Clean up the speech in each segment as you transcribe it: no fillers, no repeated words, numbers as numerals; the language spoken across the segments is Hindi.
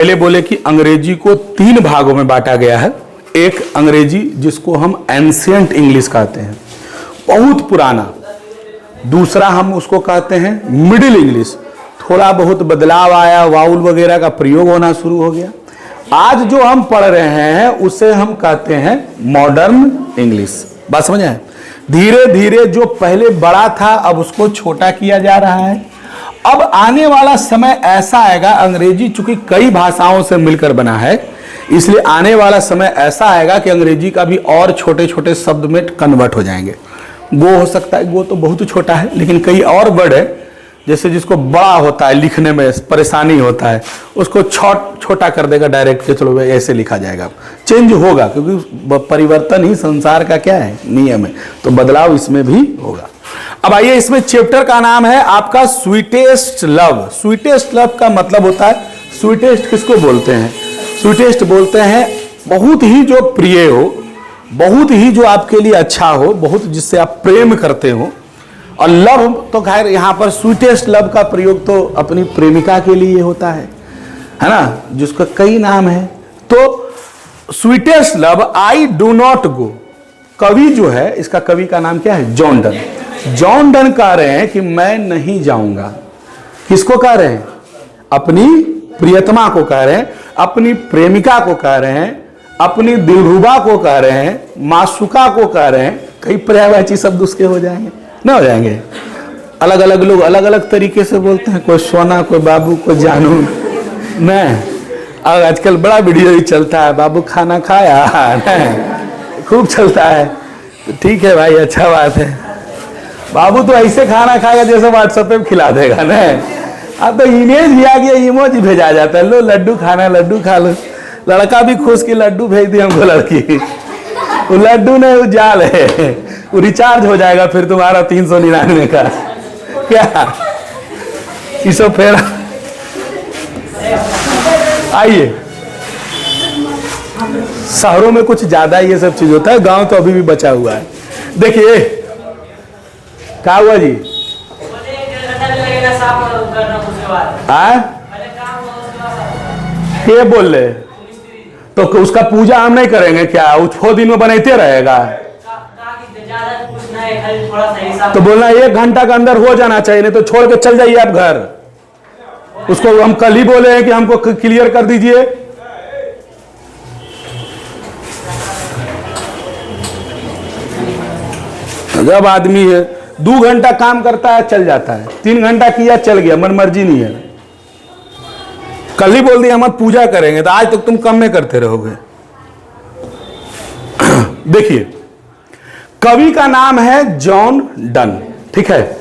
पहले बोले कि अंग्रेजी को 3 भागों में बांटा गया है। एक अंग्रेजी जिसको हम एंशिएंट इंग्लिश कहते हैं, बहुत पुराना। दूसरा हम उसको कहते हैं मिडिल इंग्लिश, थोड़ा बहुत बदलाव आया, वाउल वगैरह का प्रयोग होना शुरू हो गया। आज जो हम पढ़ रहे हैं उसे हम कहते हैं मॉडर्न इंग्लिश। बात समझ आए? धीरे धीरे जो पहले बड़ा था अब उसको छोटा किया जा रहा है। अब आने वाला समय ऐसा आएगा, अंग्रेजी चूंकि कई भाषाओं से मिलकर बना है, इसलिए आने वाला समय ऐसा आएगा कि अंग्रेजी का भी और छोटे छोटे शब्द में कन्वर्ट हो जाएंगे। गो हो सकता है, गो तो बहुत छोटा है, लेकिन कई और वर्ड है जैसे जिसको बड़ा होता है, लिखने में परेशानी होता है, उसको छोटा कर देगा डायरेक्ट के, चलो ऐसे लिखा जाएगा। चेंज होगा क्योंकि परिवर्तन ही संसार का क्या है, नियम है, तो बदलाव इसमें भी होगा। अब आइए, इसमें चैप्टर का नाम है आपका स्वीटेस्ट लव। स्वीटेस्ट लव का मतलब होता है, स्वीटेस्ट किसको बोलते हैं? स्वीटेस्ट बोलते हैं बहुत ही जो प्रिय हो, बहुत ही जो आपके लिए अच्छा हो, बहुत जिससे आप प्रेम करते हो। और लव तो खैर यहाँ पर स्वीटेस्ट लव का प्रयोग तो अपनी प्रेमिका के लिए होता है ना, जिसका कई नाम है। तो sweetest love, I do not go. कवि जो है, इसका कवि का नाम क्या है? John Donne. जॉन डन कह रहे हैं कि मैं नहीं जाऊंगा। किसको कह रहे हैं? अपनी प्रियतमा को कह रहे हैं, अपनी प्रेमिका को कह रहे हैं, अपनी दिलरुबा को कह रहे हैं, मासूका को कह रहे हैं। कई पर्यायवाची शब्द उसके हो जाएंगे, ना हो जाएंगे? अलग अलग लोग अलग अलग तरीके से बोलते हैं, कोई सोना, कोई बाबू, कोई जानू। नहीं, और आजकल बड़ा वीडियो ही चलता है, बाबू खाना खाया, नहीं खूब चलता है। तो ठीक है भाई, अच्छा बात है। बाबू तो ऐसे खाना खाएगा जैसे व्हाट्सएप पे खिला देगा ना। अब तो इमेज भी आ गया, इमोजी भेजा जाता है, लो लड्डू खाना, लड्डू खा लो। लड़का भी खुश कि लड्डू भेज दिया हमको लड़की। वो लड्डू नहीं, वो जाल है, वो रिचार्ज हो जाएगा फिर तुम्हारा 399 का। क्या इसो फेर? आइए, शहरों में कुछ ज्यादा ये सब चीज होता है, गांव तो अभी भी बचा हुआ है। देखिए क्या हुआ जी? ये बोल रहे तो उसका पूजा हम नहीं करेंगे क्या? वो 6 दिन में बनाते रहेगा। तो बोलना 1 घंटा के अंदर हो जाना चाहिए, नहीं तो छोड़ के चल जाइए आप घर। उसको हम कल ही बोले हैं कि हमको क्लियर कर दीजिए। जब आदमी है 2 घंटा काम करता है चल जाता है, 3 घंटा किया चल गया, मन मर्जी नहीं है। कल ही बोल दिया हम पूजा करेंगे, तो आज तक तुम कम में करते रहोगे। देखिए, कवि का नाम है जॉन डन, ठीक है।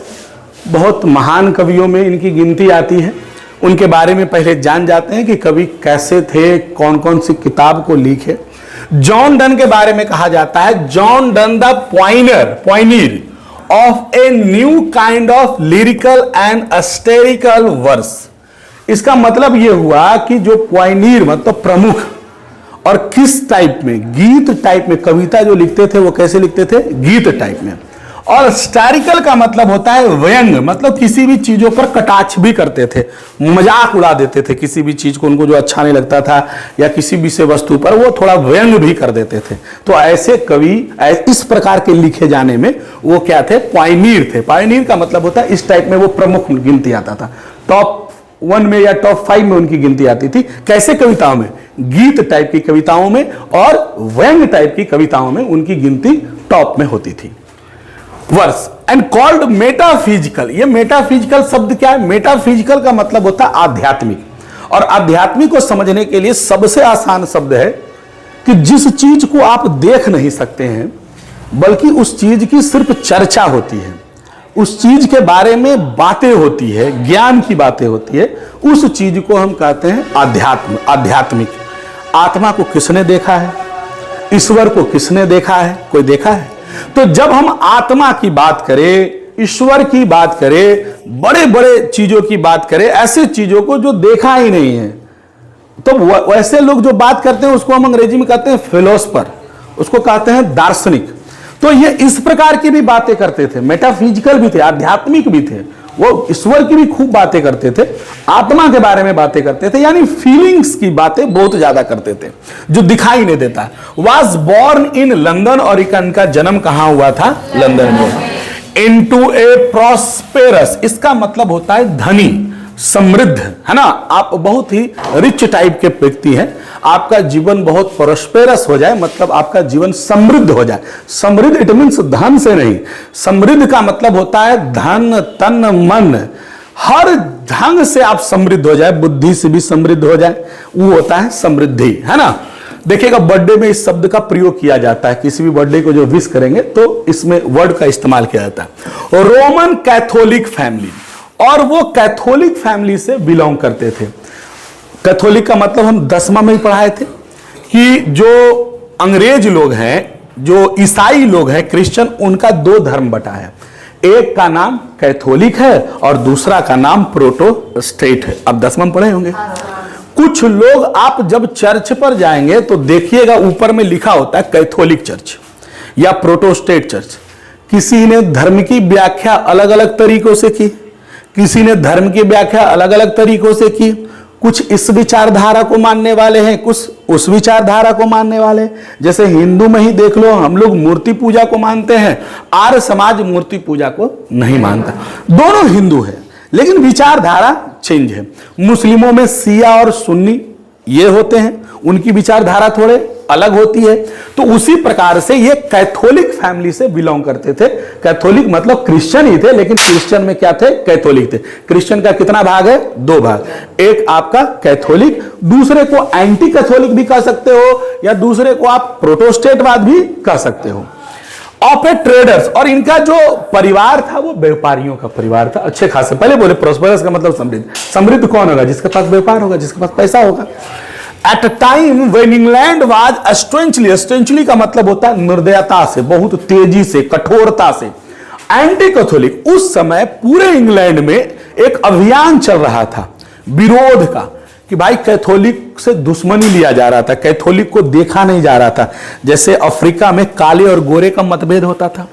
बहुत महान कवियों में इनकी गिनती आती है। उनके बारे में पहले जान जाते हैं कि कवि कैसे थे, कौन कौन सी किताब को लिखे। जॉन डन के बारे में कहा जाता है, John Donne the Pioneer of a new kind of lyrical and satirical verse। इसका मतलब यह हुआ कि जो पॉइनियर मतलब प्रमुख, और किस टाइप में? गीत टाइप में। कविता जो लिखते थे वो कैसे लिखते थे? गीत टाइप में। और स्टैरिकल का मतलब होता है व्यंग, मतलब किसी भी चीजों पर कटाक्ष भी करते थे, मजाक उड़ा देते थे किसी भी चीज को, उनको जो अच्छा नहीं लगता था या किसी विषय वस्तु पर वो थोड़ा व्यंग भी कर देते थे। तो ऐसे कवि इस प्रकार के लिखे जाने में वो क्या थे? पायनियर थे। पायनियर का मतलब होता है इस टाइप में वो प्रमुख गिनती आता था, टॉप 1 में या टॉप 5 में उनकी गिनती आती थी। कैसे कविताओं में? गीत टाइप की कविताओं में और व्यंग टाइप की कविताओं में उनकी गिनती टॉप में होती थी। Verse and called metaphysical. ये मेटाफिजिकल शब्द क्या है? मेटाफिजिकल का मतलब होता है आध्यात्मिक। और आध्यात्मिक को समझने के लिए सबसे आसान शब्द है कि जिस चीज को आप देख नहीं सकते हैं, बल्कि उस चीज की सिर्फ चर्चा होती है, उस चीज के बारे में बातें होती है, ज्ञान की बातें होती है, उस चीज को हम कहते हैं आध्यात्म, आध्यात्मिक। आत्मा को किसने देखा है? ईश्वर को किसने देखा है? कोई देखा है? तो जब हम आत्मा की बात करें, ईश्वर की बात करें, बड़े बड़े चीजों की बात करें, ऐसे चीजों को जो देखा ही नहीं है, तो वैसे लोग जो बात करते हैं उसको हम अंग्रेजी में कहते हैं फिलोसफर, उसको कहते हैं दार्शनिक। तो ये इस प्रकार की भी बातें करते थे, मेटाफिजिकल भी थे, आध्यात्मिक भी थे। वो ईश्वर की भी खूब बातें करते थे, आत्मा के बारे में बातें करते थे, यानी फीलिंग्स की बातें बहुत ज्यादा करते थे जो दिखाई नहीं देता। वॉज बॉर्न इन लंदन, और इनका जन्म कहां हुआ था? लंदन में। इनटू ए प्रॉस्पेरस, इसका मतलब होता है धनी, समृद्ध, है ना। आप बहुत ही रिच टाइप के व्यक्ति हैं, आपका जीवन बहुत प्रॉस्पेरस हो जाए, मतलब आपका जीवन समृद्ध हो जाए। समृद्ध इट मीन्स धन से नहीं, समृद्ध का मतलब होता है धन, तन, मन, हर ढंग से आप समृद्ध हो जाए, बुद्धि से भी समृद्ध हो जाए, वो होता है समृद्धि, है ना। देखिएगा बर्थडे में इस शब्द का प्रयोग किया जाता है, किसी भी बर्थडे को जो विश करेंगे तो इसमें वर्ड का इस्तेमाल किया जाता है। रोमन कैथोलिक फैमिली, और वो कैथोलिक फैमिली से बिलोंग करते थे। कैथोलिक का मतलब हम 10वां में ही पढ़ाए थे कि जो अंग्रेज लोग हैं, जो ईसाई लोग हैं, क्रिश्चियन, उनका 2 धर्म बटा है। एक का नाम कैथोलिक है और दूसरा का नाम प्रोटेस्टेंट है। अब 10वां में पढ़े होंगे। कुछ लोग, आप जब चर्च पर जाएंगे तो देखिएगा ऊपर में लिखा होता है कैथोलिक चर्च या प्रोटेस्टेंट चर्च। किसी ने धर्म की व्याख्या अलग अलग तरीकों से की, किसी ने धर्म की व्याख्या अलग अलग तरीकों से की। कुछ इस विचारधारा को मानने वाले हैं, कुछ उस विचारधारा को मानने वाले हैं। जैसे हिंदू में ही देख लो, हम लोग मूर्ति पूजा को मानते हैं, आर्य समाज मूर्ति पूजा को नहीं मानता। दोनों हिंदू है लेकिन विचारधारा चेंज है। मुस्लिमों में शिया और सुन्नी ये होते हैं, उनकी विचारधारा थोड़े अलग होती है। तो उसी प्रकार से ये कैथोलिक फैमिली से बिलोंग करते थे। कैथोलिक मतलब क्रिश्चियन ही थे, लेकिन क्रिश्चियन में क्या थे? कैथोलिक थे। क्रिश्चियन का कितना भाग है? 2 भाग। एक आपका कैथोलिक, दूसरे को एंटी कैथोलिक भी कह सकते हो, या दूसरे को आप प्रोटेस्टेंटवाद भी कह सकते हो। ऑफ ए ट्रेडर्स, और इनका जो परिवार था वो व्यापारियों का परिवार था, अच्छे खासे। पहले बोले प्रोस्पेरस का मतलब समृद्ध। समृद्ध कौन होगा? जिसके पास व्यापार होगा, जिसके पास पैसा होगा। At a time when England was अस्ट्रेंचली, अस्ट्रेंचली का मतलब होता है निर्दयता से, बहुत तेजी से, कठोरता से। एंटी कैथोलिक, उस समय पूरे इंग्लैंड में एक अभियान चल रहा था विरोध का, कि भाई कैथोलिक से दुश्मनी लिया जा रहा था, कैथोलिक को देखा नहीं जा रहा था। जैसे अफ्रीका में काले और गोरे का मतभेद होता था,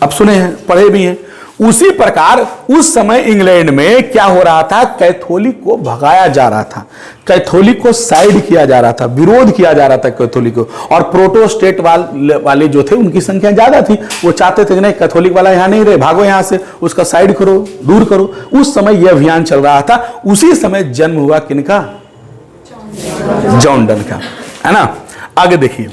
अब सुने हैं, पढ़े भी हैं। उसी प्रकार उस समय इंग्लैंड में क्या हो रहा था? कैथोलिक को भगाया जा रहा था, कैथोलिक को साइड किया जा रहा था, विरोध किया जा रहा था कैथोलिक को। और प्रोटेस्टेंट वाले जो थे उनकी संख्या ज्यादा थी, वो चाहते थे कि नहीं कैथोलिक वाला यहां नहीं रहे, भागो यहां से, उसका साइड करो, दूर करो। उस समय यह अभियान चल रहा था। उसी समय जन्म हुआ किनका? जॉन डन का, है ना। आगे देखिए,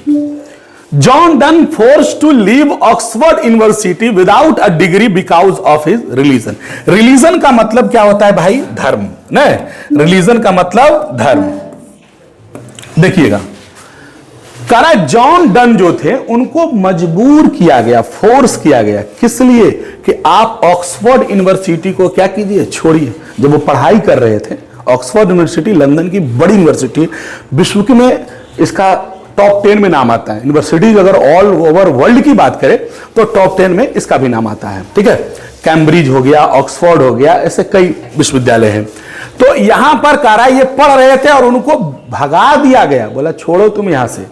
John Donne forced to leave Oxford University without a degree because of his religion. Religion का मतलब क्या होता है भाई? धर्म, नहीं, रिलीजन का मतलब धर्म। देखिएगा, करा जॉन डन जो थे उनको मजबूर किया गया, फोर्स किया गया। किस लिए? कि आप ऑक्सफोर्ड यूनिवर्सिटी को क्या कीजिए? छोड़िए। जब वो पढ़ाई कर रहे थे, ऑक्सफोर्ड यूनिवर्सिटी लंदन की बड़ी यूनिवर्सिटी, विश्व की में इसका टॉप 10 में नाम आता है। यूनिवर्सिटीज अगर ऑल ओवर वर्ल्ड की बात करें तो टॉप 10 में इसका भी नाम आता है, ठीक है। कैम्ब्रिज हो गया, ऑक्सफोर्ड हो गया, ऐसे कई विश्वविद्यालय हैं। तो यहां पर कारा ये पढ़ रहे थे और उनको भगा दिया गया, बोला छोड़ो तुम यहां से।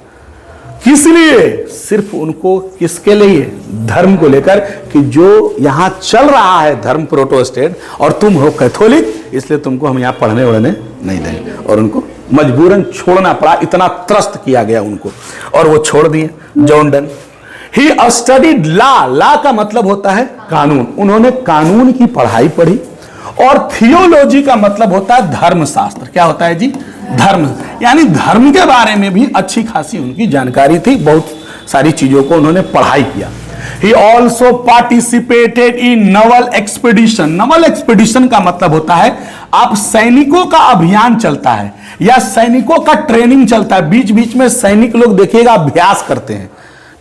किस लिए? सिर्फ उनको, किसके लिए? धर्म को लेकर, कि जो यहां चल रहा है धर्म प्रोटेस्टेंट और तुम हो कैथोलिक, इसलिए तुमको हम यहां पढ़ने वढ़ने नहीं देंगे। और उनको मजबूरन छोड़ना पड़ा, इतना त्रस्त किया गया उनको, और वो छोड़ दिए John Donne. He studied law, law का मतलब होता है कानून, उन्होंने कानून की पढ़ाई पढ़ी। और थियोलॉजी का मतलब होता है धर्मशास्त्र। क्या होता है जी? धर्म, यानी धर्म के बारे में भी अच्छी खासी उनकी जानकारी थी, बहुत सारी चीजों को उन्होंने पढ़ाई किया। He also participated in naval expedition. naval expedition का मतलब होता है आप सैनिकों का अभियान चलता है या सैनिकों का ट्रेनिंग चलता है, बीच बीच में सैनिक लोग देखिएगा अभ्यास करते हैं,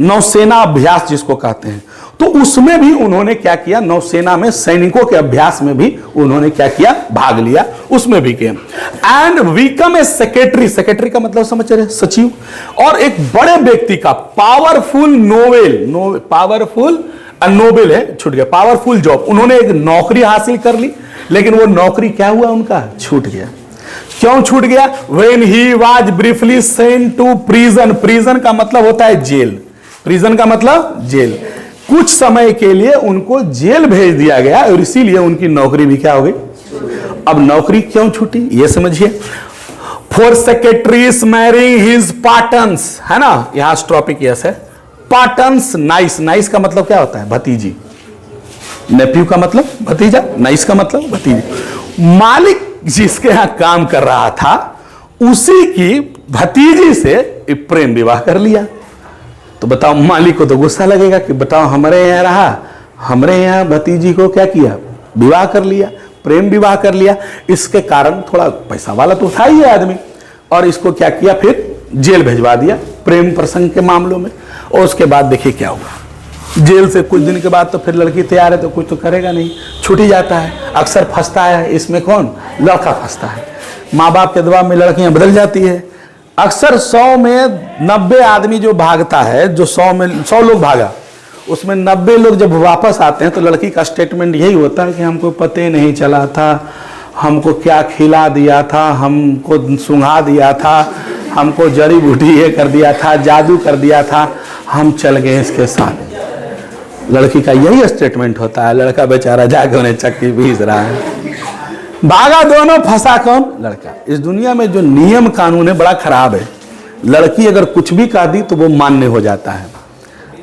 नौसेना अभ्यास जिसको कहते हैं। तो उसमें भी उन्होंने क्या किया? नौसेना में सैनिकों के अभ्यास में भी उन्होंने क्या किया? भाग लिया, उसमें भी किया। And become a secretary, secretary का मतलब समझ रहे? सचिव। और एक बड़े व्यक्ति का पावरफुल नोबेल, पावरफुल नोबेल है, छूट गया, पावरफुल जॉब, उन्होंने एक नौकरी हासिल कर ली, लेकिन वो नौकरी क्या हुआ? उनका छूट गया। क्यों छूट गया? When he was briefly sent to prison, prison का मतलब होता है जेल, प्रिजन का मतलब जेल। कुछ समय के लिए उनको जेल भेज दिया गया और इसीलिए उनकी नौकरी भी क्या हो गई। अब नौकरी क्यों छूटी ये समझिए। फॉर सेक्रेटरीज मैरिंग हिज पार्टन्स, है ना, यहां टॉपिक यस है। पार्टन्स नाइस, नाइस का मतलब क्या होता है, भतीजी। नेफ्यू का मतलब भतीजा, नाइस का मतलब भतीजी। मालिक जिसके यहां काम कर रहा था उसी की भतीजी से प्रेम विवाह कर लिया। तो बताओ मालिक को तो गुस्सा लगेगा कि बताओ हमारे यहाँ रहा, हमारे यहाँ भतीजी को क्या किया, विवाह कर लिया, प्रेम विवाह कर लिया। इसके कारण थोड़ा पैसा वाला तो था ही है आदमी, और इसको क्या किया, फिर जेल भिजवा दिया प्रेम प्रसंग के मामलों में। और उसके बाद देखिए क्या हुआ, जेल से कुछ दिन के बाद तो फिर लड़की तैयार है तो कुछ तो करेगा नहीं, छूट ही जाता है। अक्सर फंसता है इसमें कौन, लड़का फंसता है। माँ बाप के दबाव में लड़कियां बदल जाती है। अक्सर 100 में 90 आदमी जो भागता है, जो 100 में 100 लोग भागा, उसमें 90 लोग जब वापस आते हैं तो लड़की का स्टेटमेंट यही होता है कि हमको पता ही नहीं चला था, हमको क्या खिला दिया था, हमको सुंघा दिया था, हमको जड़ी बूटी ये कर दिया था, जादू कर दिया था, हम चल गए इसके साथ। लड़की का यही स्टेटमेंट होता है। लड़का बेचारा जाके उन्हें चक्की पीस रहा है। भागा दोनों, फंसा कौन, लड़का। इस दुनिया में जो नियम कानून है बड़ा खराब है। लड़की अगर कुछ भी कह दी तो वो मान्य हो जाता है।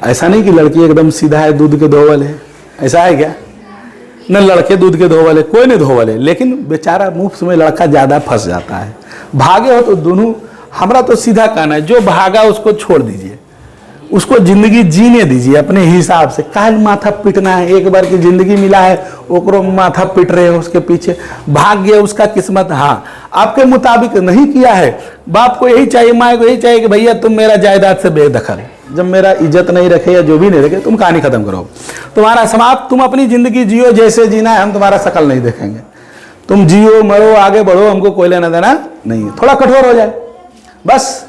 ऐसा नहीं कि लड़की एकदम सीधा है, दूध के धोवल है, ऐसा है क्या, न लड़के दूध के धोवल है, कोई नहीं धोवल है, लेकिन बेचारा मुफ्त में लड़का ज्यादा फंस जाता है। भागे हो तो दोनों, हमारा तो सीधा कहना है, जो भागा उसको छोड़ दीजिए, उसको जिंदगी जीने दीजिए अपने हिसाब से। काल माथा पीटना है, एक बार की जिंदगी मिला है, ओकरो माथा पीट रहे हो उसके पीछे। भाग गया उसका किस्मत, हाँ आपके मुताबिक नहीं किया है, बाप को यही चाहिए, माँ को यही चाहिए कि भैया तुम मेरा जायदाद से बेदखल, जब मेरा इज्जत नहीं रखे या जो भी नहीं रखे तुम कहानी खत्म करो, तुम्हारा समाप्त, तुम अपनी जिंदगी जियो जैसे जीना है, हम तुम्हारा शकल नहीं देखेंगे, तुम जियो मरो आगे बढ़ो, हमको कोई लेना देना नहीं है। थोड़ा कठोर हो जाए बस।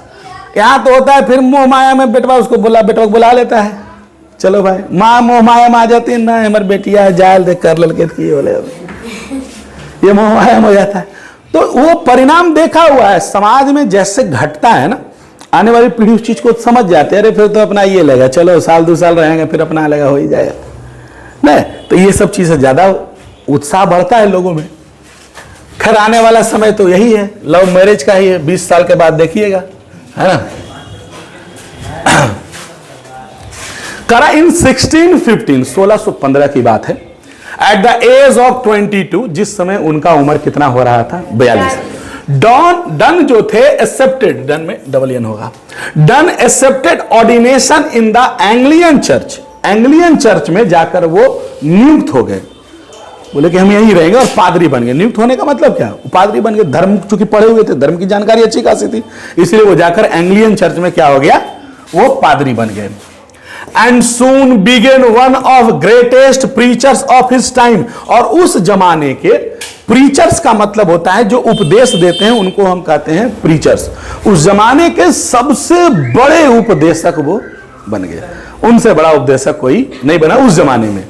यहाँ तो होता है फिर मोह माया में बेटवा उसको बेटवा को बुला लेता है, चलो भाई माँ मोह माया में आ जाती है ना, हमारी बेटिया जाल देख कर लड़के की बोले, ये मोह माया में हो जाता है। तो वो परिणाम देखा हुआ है समाज में, जैसे घटता है ना, आने वाली पीढ़ी उस चीज को समझ जाते हैं, अरे फिर तो अपना ये लगेगा, चलो साल 2 साल रहेंगे फिर अपना लगा हो ही जाएगा, नहीं तो ये सब चीजें ज्यादा उत्साह बढ़ता है लोगों में। खैर आने वाला समय तो यही है, लव मैरिज का ही है, 20 साल के बाद देखिएगा, है ना। करा इन 1615 की बात है। एट द एज ऑफ 22, जिस समय उनका उम्र कितना हो रहा था, 42। डन जो थे एक्सेप्टेड, डन में डबल एन होगा, done accepted ordination in the Anglian church. Anglian church में जाकर वो नियुक्त हो गए, बोले कि हम यहीं रहेंगे, और पादरी बन गए। नियुक्त होने का मतलब क्या, पादरी बन गए, धर्म चूंकि पढ़े हुए थे, धर्म की जानकारी अच्छी खासी थी, इसलिए वो जाकर एंग्लियन चर्च में क्या हो गया, वो पादरी बन गए। And soon began one of greatest preachers of his time. और उस जमाने के प्रीचर्स का मतलब होता है जो उपदेश देते हैं, उनको हम कहते हैं प्रीचर्स। उस जमाने के सबसे बड़े उपदेशक वो बन गए, उनसे बड़ा उपदेशक कोई नहीं बना उस जमाने में।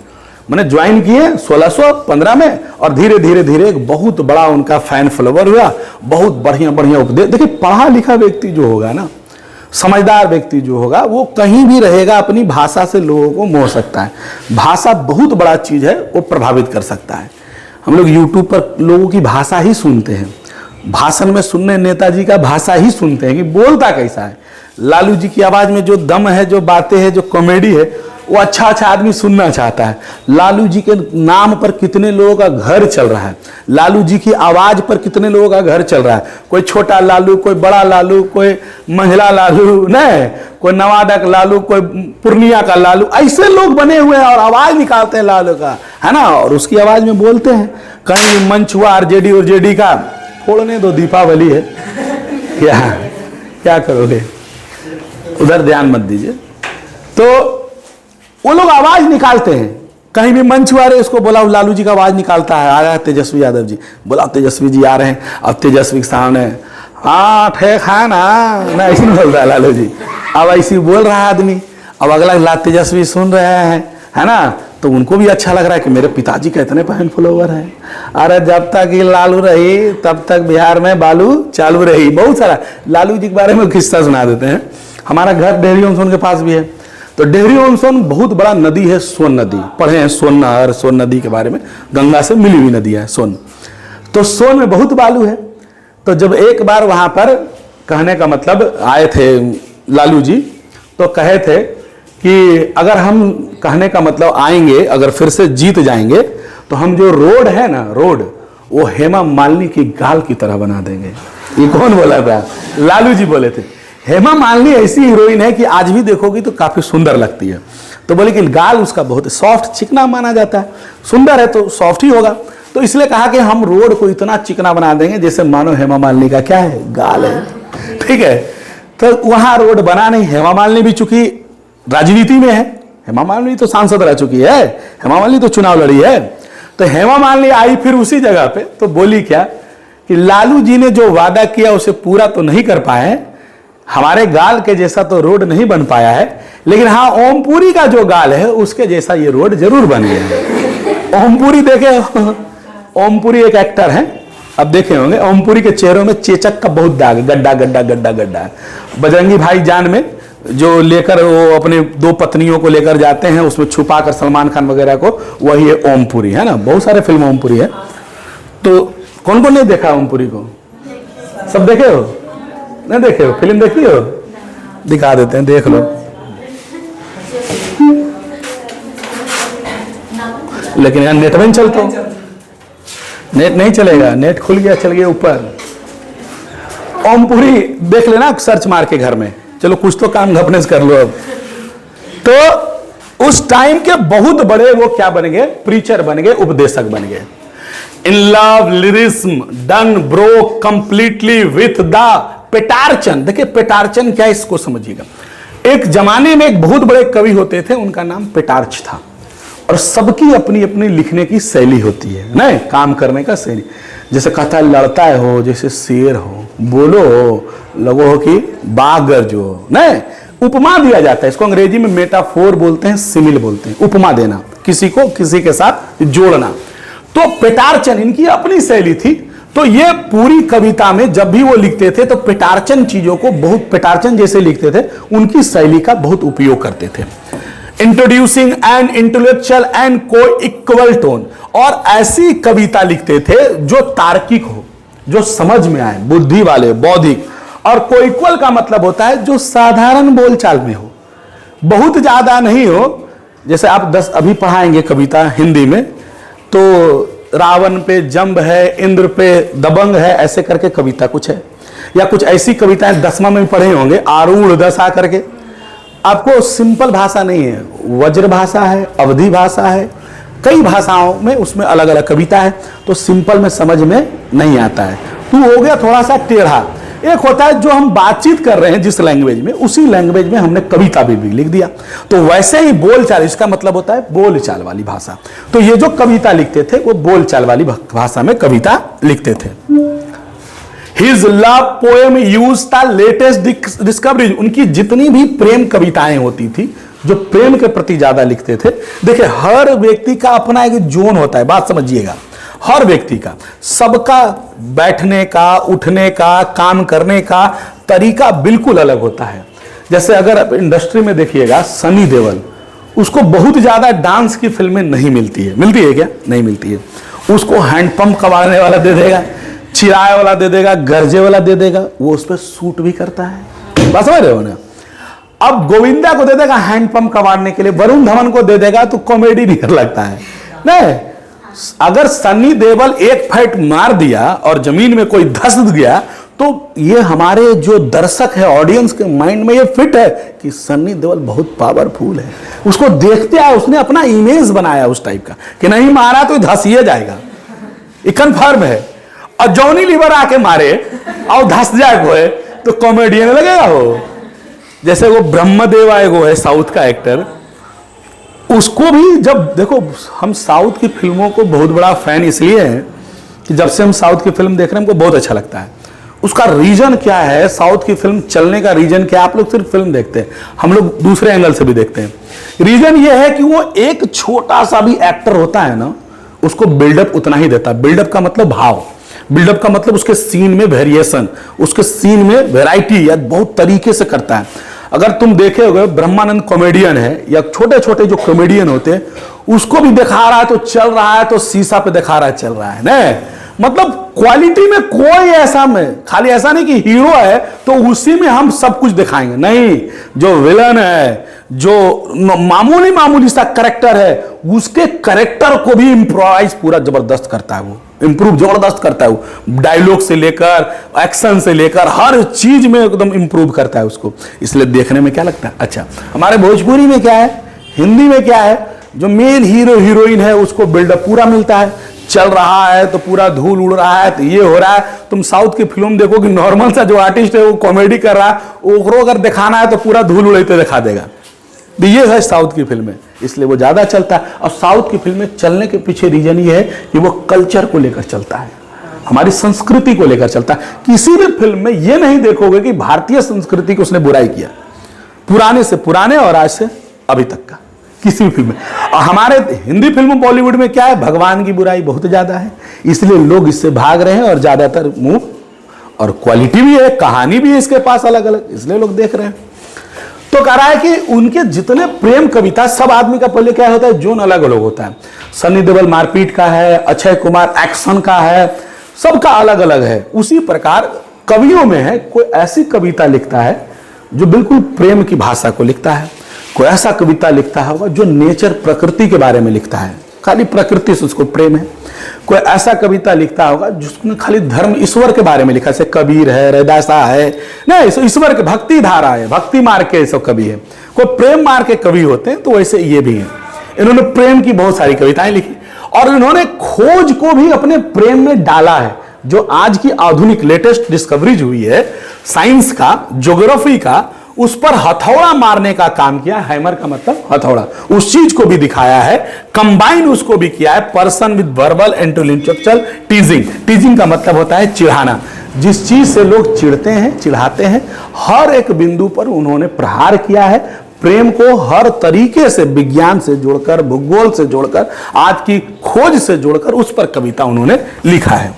मैंने ज्वाइन किए 1615 में, और धीरे धीरे धीरे एक बहुत बड़ा उनका फैन फॉलोवर हुआ, बहुत बढ़िया बढ़िया उपदेश। देखिए पढ़ा लिखा व्यक्ति जो होगा ना, समझदार व्यक्ति जो होगा, वो कहीं भी रहेगा अपनी भाषा से लोगों को मोह सकता है। भाषा बहुत बड़ा चीज है, वो प्रभावित कर सकता है। हम लोग यूट्यूब पर लोगों की भाषा ही सुनते हैं, भाषण में सुनने नेताजी का भाषा ही सुनते हैं कि बोलता कैसा है। लालू जी की आवाज में जो दम है, जो बातें हैं, जो कॉमेडी है, वो अच्छा आदमी सुनना चाहता है। लालू जी के नाम पर कितने लोगों का घर चल रहा है, लालू जी की आवाज पर कितने लोगों का घर चल रहा है। कोई छोटा लालू, कोई बड़ा लालू, कोई महिला लालू, नहीं कोई नवादा का लालू, कोई पूर्णिया का लालू, ऐसे लोग बने हुए हैं और आवाज निकालते हैं लालू का, है ना, और उसकी आवाज में बोलते हैं। कहीं मंच हुआ आरजेडी और जेडी का, फोड़ने दो, दीपावली है, क्या करोगे, उधर ध्यान मत दीजिए। तो वो लोग आवाज निकालते हैं, कहीं भी मंच हुआ रहे, उसको बोला लालू जी का आवाज निकालता है, आ रहा है तेजस्वी यादव जी, बोला तेजस्वी जी आ रहे हैं, अब तेजस्वी के सामने हाँ ठेक है ना, ऐसे नहीं बोल रहा है लालू जी, अब ऐसी बोल रहा है आदमी। अब अगला तेजस्वी सुन रहे हैं, है ना, तो उनको भी अच्छा लग रहा है कि मेरे पिताजी का इतने फैन फॉलोवर हैं। अरे जब तक ये लालू रही तब तक बिहार में बालू चालू रही। बहुत सारा लालू जी के बारे में किस्सा सुना देते हैं। हमारा घर डेहरी उनके पास भी है, तो डेहरी ऑन सोन बहुत बड़ा नदी है, सोन नदी, पढ़े हैं सोन नहर, सोन नदी के बारे में, गंगा से मिली हुई नदी है सोन। तो सोन में बहुत बालू है। तो जब एक बार वहां पर, कहने का मतलब आए थे लालू जी, तो कहे थे कि अगर हम, कहने का मतलब आएंगे, अगर फिर से जीत जाएंगे तो हम जो रोड है ना, रोड, वो हेमा मालिनी की गाल की तरह बना देंगे। ये कौन बोला था? लालू जी बोले थे। हेमा मालिनी ऐसी हीरोइन है कि आज भी देखोगी तो काफी सुंदर लगती है। तो बोले कि गाल उसका बहुत सॉफ्ट चिकना माना जाता है, सुंदर है तो सॉफ्ट ही होगा। तो इसलिए कहा कि हम रोड को इतना चिकना बना देंगे जैसे मानो हेमा मालिनी का क्या है, गाल है। ठीक है, तो वहां रोड बना नहीं। हेमा मालिनी भी चूंकि राजनीति में है, हेमा मालिनी तो सांसद रह चुकी है, हेमा मालिनी तो चुनाव लड़ी है। तो हेमा मालिनी आई फिर उसी जगह पे, तो बोली क्या कि लालू जी ने जो वादा किया उसे पूरा तो नहीं कर पाए, हमारे गाल के जैसा तो रोड नहीं बन पाया है, लेकिन हाँ ओमपुरी का जो गाल है उसके जैसा ये रोड जरूर बन गया है। ओमपुरी देखे, ओमपुरी एक एक्टर है, अब देखे होंगे, ओमपुरी के चेहरों में चेचक का बहुत दाग, गड्ढा गड्ढा गड्ढा गड्ढा है। बजरंगी भाईजान में जो लेकर वो अपने दो पत्नियों को लेकर जाते हैं, उसमें छुपा कर सलमान खान वगैरह को, वही है ओमपुरी, है ना। बहुत सारे फिल्म ओमपुरी है। तो कौन कौन नहीं देखा ओमपुरी को? सब देखे हो? नहीं देखे हो? फिल्म देखी हो? दिखा देते हैं, देख लो। लेकिन यार नेट में नहीं चलता, नेट नहीं चलेगा, नेट खुल गया, चल गया ऊपर। ओमपुरी देख लेना सर्च मार के घर में। चलो कुछ तो काम घपने से कर लो अब। तो उस टाइम के बहुत बड़े वो क्या बन गए, प्रीचर बन गए, उपदेशक बन गए। In love lyricism Donne broke completely with the Petrarchan. देखिए पेटार्चन क्या है, इसको समझिएगा। एक जमाने में एक बहुत बड़े कवि होते थे, उनका नाम पेटार्च था, और सबकी अपनी अपनी लिखने की शैली होती है ना, काम करने का शैली। जैसे कहता है लड़ता है हो जैसे शेर हो, बोलो हो लगो हो कि बाघ गरजो हो, नहीं उपमा दिया जाता है इसको, अंग्रेजी में मेटाफोर बोलते हैं, सिमिल बोलते हैं, उपमा देना, किसी को किसी के साथ जोड़ना। तो पेटार्चन इनकी अपनी शैली थी। तो ये पूरी कविता में जब भी वो लिखते थे तो पेटार्चन चीजों को बहुत पेटार्चन जैसे लिखते थे, उनकी शैली का बहुत उपयोग करते थे। इंट्रोड्यूसिंग एन इंटेलेक्चुअल एंड को इक्वल टोन, और ऐसी कविता लिखते थे जो तार्किक हो, जो समझ में आए, बुद्धि वाले, बौद्धिक। और कोइक्वल का मतलब होता है जो साधारण बोलचाल में हो, बहुत ज्यादा नहीं हो। जैसे आप 10 अभी पढ़ाएंगे कविता हिंदी में, तो रावण पे जंब है, इंद्र पे दबंग है, ऐसे करके कविता कुछ है। या कुछ ऐसी कविताएं 10वां में भी पढ़े होंगे, आरूढ़ दशा करके। आपको सिंपल भाषा नहीं है, वज्र भाषा है, अवधि भाषा है, कई भाषाओं में उसमें अलग अलग कविता है। तो सिंपल में समझ में नहीं आता है, तो हो गया थोड़ा सा टेढ़ा। एक होता है जो हम बातचीत कर रहे हैं जिस लैंग्वेज में, उसी लैंग्वेज में हमने कविता भी लिख दिया। तो वैसे ही बोलचाल, इसका मतलब होता है बोलचाल वाली भाषा। तो ये जो कविता लिखते थे वो बोलचाल वाली भाषा में कविता लिखते थे। His love poem used the latest discovery। उनकी जितनी भी प्रेम कविताएं होती थी, जो प्रेम के प्रति ज्यादा लिखते थे। देखिए हर व्यक्ति का अपना एक जोन होता है, बात समझिएगा, हर व्यक्ति का, सबका बैठने का, उठने का, काम करने का तरीका बिल्कुल अलग होता है। जैसे अगर आप इंडस्ट्री में देखिएगा, सनी देओल, उसको बहुत ज्यादा डांस की फिल्में नहीं मिलती है। मिलती है क्या? नहीं मिलती है। उसको हैंडपंप कबाड़ने वाला दे देगा, चिराए वाला दे देगा, गरजे वाला दे देगा, वो उस पर सूट भी करता है। बात समझ रहे हो ना? अब गोविंदा को दे देगा हैंडपंप कबाड़ने के लिए, वरुण धवन को दे देगा तो कॉमेडी नहीं लगता है। नहीं, अगर सन्नी देओल एक फाइट मार दिया और जमीन में कोई धस गया, तो ये हमारे जो दर्शक है, ऑडियंस के माइंड में ये फिट है कि सन्नी देओल बहुत पावरफुल है। उसको देखते आए, उसने अपना इमेज बनाया उस टाइप का कि नहीं मारा तो धस ही जाएगा, ये कन्फर्म है। और जॉनी लीवर आके मारे और धस जाए वो है तो कॉमेडियन लगेगा वो। जैसे वो ब्रह्मदेव आए वो है साउथ का एक्टर, उसको भी जब देखो, हम साउथ की फिल्मों को बहुत बड़ा फैन इसलिए है कि जब से हम साउथ की फिल्म देख रहे हैं हमको बहुत अच्छा लगता है। उसका रीजन क्या है, साउथ की फिल्म चलने का रीजन क्या है? आप लोग सिर्फ फिल्म देखते हैं, हम लोग दूसरे एंगल से भी देखते हैं। रीजन ये है कि वो एक छोटा सा भी एक्टर होता है ना, उसको बिल्डअप उतना ही देता है। बिल्डअप का मतलब भाव, बिल्डअप का मतलब उसके सीन में वेरिएशन, उसके सीन में वैरायटी या बहुत तरीके से करता है। अगर तुम देखे होगे ब्रह्मानंद कॉमेडियन है या छोटे छोटे जो कॉमेडियन होते हैं, उसको भी दिखा रहा है तो चल रहा है, तो शीशा पे दिखा रहा है चल रहा है ना। मतलब क्वालिटी में कोई ऐसा में खाली ऐसा नहीं कि हीरो है तो उसी में हम सब कुछ दिखाएंगे, नहीं। जो विलन है, जो मामूली सा करेक्टर है, उसके करेक्टर को भी इंप्रोवाइज पूरा जबरदस्त करता है, वो इंप्रूव जबरदस्त करता है। वो डायलॉग से लेकर एक्शन से लेकर हर चीज में एकदम इंप्रूव करता है उसको। इसलिए देखने में क्या लगता है अच्छा। हमारे भोजपुरी में क्या है, हिंदी में क्या है, जो मेन हीरो हीरोइन है उसको बिल्डअप पूरा मिलता है, चल रहा है तो पूरा धूल उड़ रहा है, तो ये हो रहा है। तुम साउथ की फिल्म देखो कि नॉर्मल सा जो आर्टिस्ट है वो कॉमेडी कर रहा है, वो अगर दिखाना है तो पूरा धूल उड़ते दिखा देगा। तो ये है साउथ की फिल्में, इसलिए वो ज्यादा चलता है। और साउथ की फिल्में चलने के पीछे रीजन ये है कि वो कल्चर को लेकर चलता है, हमारी संस्कृति को लेकर चलता है। किसी भी फिल्म में ये नहीं देखोगे कि भारतीय संस्कृति की उसने बुराई किया, पुराने से पुराने और आज से अभी तक का किसी भी फिल्म में। और हमारे हिंदी फिल्म बॉलीवुड में क्या है, भगवान की बुराई बहुत ज्यादा है, इसलिए लोग इससे भाग रहे हैं। और ज्यादातर मुंह और क्वालिटी भी है, कहानी भी है इसके पास अलग अलग, इसलिए लोग देख रहे हैं। तो कह रहा है कि उनके जितने प्रेम कविता, सब आदमी का पहले क्या होता है, जोन अलग अलग होता है। सनी देओल मारपीट का है, अक्षय कुमार एक्शन का है, सबका अलग अलग है। उसी प्रकार कवियों में है, कोई ऐसी कविता लिखता है जो बिल्कुल प्रेम की भाषा को लिखता है, कोई ऐसा कविता लिखता होगा जो नेचर प्रकृति के बारे में लिखता है, खाली प्रकृति से उसको प्रेम है। कोई ऐसा कविता लिखता होगा जिसने खाली धर्म ईश्वर के बारे में लिखा, जैसे कबीर है, रैदासा है, नहीं ईश्वर के भक्ति धारा है, भक्ति मार्ग के सब कवि है। कोई प्रेम मार्ग के कवि होते हैं, तो वैसे ये भी है। इन्होंने प्रेम की बहुत सारी कविताएं लिखी और इन्होंने खोज को भी अपने प्रेम में डाला है। जो आज की आधुनिक लेटेस्ट डिस्कवरीज हुई है साइंस का, ज्योग्राफी का, उस पर हथौड़ा मारने का काम किया। हैमर का मतलब हथौड़ा, उस चीज को भी दिखाया है, कंबाइन उसको भी किया है, person with verbal and intellectual टीजिंग। टीजिंग का मतलब होता है चिढ़ाना, जिस चीज से लोग चिढ़ते हैं, चिढ़ाते हैं, हर एक बिंदु पर उन्होंने प्रहार किया है। प्रेम को हर तरीके से, विज्ञान से जोड़कर, भूगोल से जोड़कर, आज की खोज से जोड़कर उस पर कविता उन्होंने लिखा है।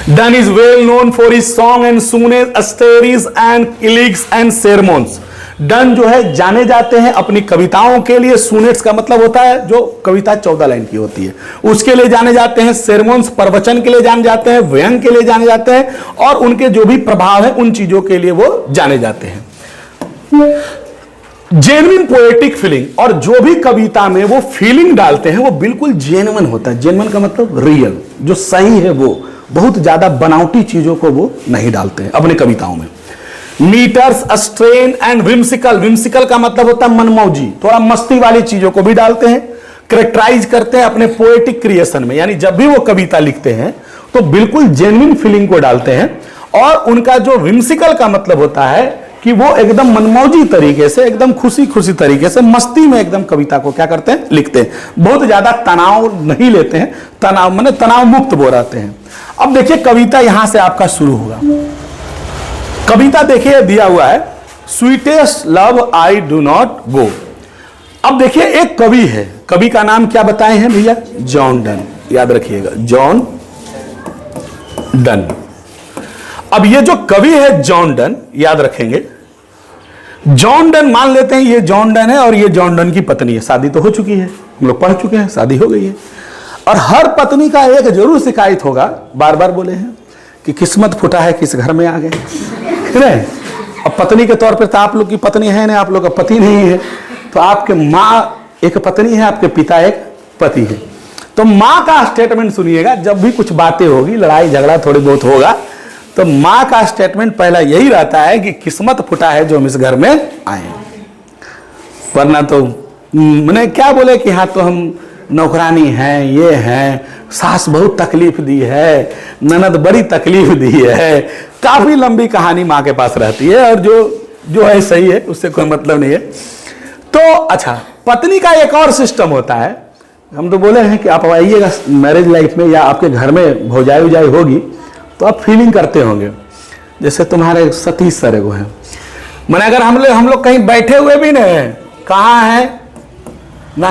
Donne is well known for his song and sonnet, stories and elegies and sermons. Done जो है जाने जाते हैं अपनी कविताओं के लिए, सुनेट्स का मतलब होता है जो कविता 14 लाइन की होती है, उसके लिए जाने जाते हैं, सेरमोन्स प्रवचन के लिए जाने जाते हैं, व्यंग के लिए जाने जाते हैं, और उनके जो भी प्रभाव है उन चीजों के लिए वो जाने जाते हैं। जेन्युइन पोएटिक फीलिंग, और जो भी कविता में वो फीलिंग डालते हैं वो बिल्कुल जेन्युइन होता है। जेन्युइन का मतलब रियल, जो सही है, वो बहुत ज्यादा बनावटी चीजों को वो नहीं डालते हैं अपने कविताओं में। Metres, strain and whimsical, whimsical का मतलब होता है मनमौजी, थोड़ा मस्ती वाली चीजों को भी डालते हैं, करेक्टराइज करते हैं अपने पोएटिक क्रिएशन में। यानी जब भी वो कविता लिखते हैं तो बिल्कुल जेन्युइन फीलिंग को डालते हैं। और उनका जो विम्सिकल का मतलब होता है कि वो एकदम मनमौजी तरीके से, एकदम खुशी खुशी तरीके से, मस्ती में एकदम कविता को क्या करते हैं, लिखते हैं। बहुत ज्यादा तनाव नहीं लेते हैं, तनाव माने तनाव मुक्त वो रहते हैं। अब देखिए कविता यहां से आपका शुरू होगा। कविता देखिए दिया हुआ है, sweetest love I do not go. अब देखिए एक कवि है, कवि का नाम क्या बताए हैं भैया, जॉन डन, याद रखिएगा, जॉन डन। अब ये जो कवि है जॉन डन, याद रखेंगे, जॉन डन मान लेते हैं ये जॉन डन है और ये जॉन डन की पत्नी है, शादी तो हो चुकी है, हम लोग पढ़ चुके हैं, शादी हो गई है। और हर पत्नी का एक जरूर शिकायत होगा, बार बार बोले हैं कि किस्मत फूटा है किस घर में आ गए, नहीं। अब पत्नी के तौर पर तो आप लोग की पत्नी है ना, आप लोग का पति नहीं है, तो आपके माँ एक पत्नी है, आपके पिता एक पति है। तो माँ का स्टेटमेंट सुनिएगा, जब भी कुछ बातें होगी, लड़ाई झगड़ा थोड़ी बहुत होगा, तो माँ का स्टेटमेंट पहला यही रहता है कि किस्मत फूटा है जो हम इस घर में आए, वरना तो मैंने क्या बोले कि हाँ तो हम नौकरानी हैं, ये हैं, सास बहुत तकलीफ दी है, ननद बड़ी तकलीफ दी है, काफी लंबी कहानी माँ के पास रहती है, और जो है सही है, उससे कोई मतलब नहीं है। तो अच्छा, पत्नी का एक और सिस्टम होता है, हम तो बोले हैं कि आप आइएगा मैरिज लाइफ में या आपके घर में भौजाई उजाई होगी तो आप फीलिंग करते होंगे, जैसे तुम्हारे सतीश सर एगो हैं, मैंने अगर हम लोग कहीं बैठे हुए भी नहीं, कहाँ है ना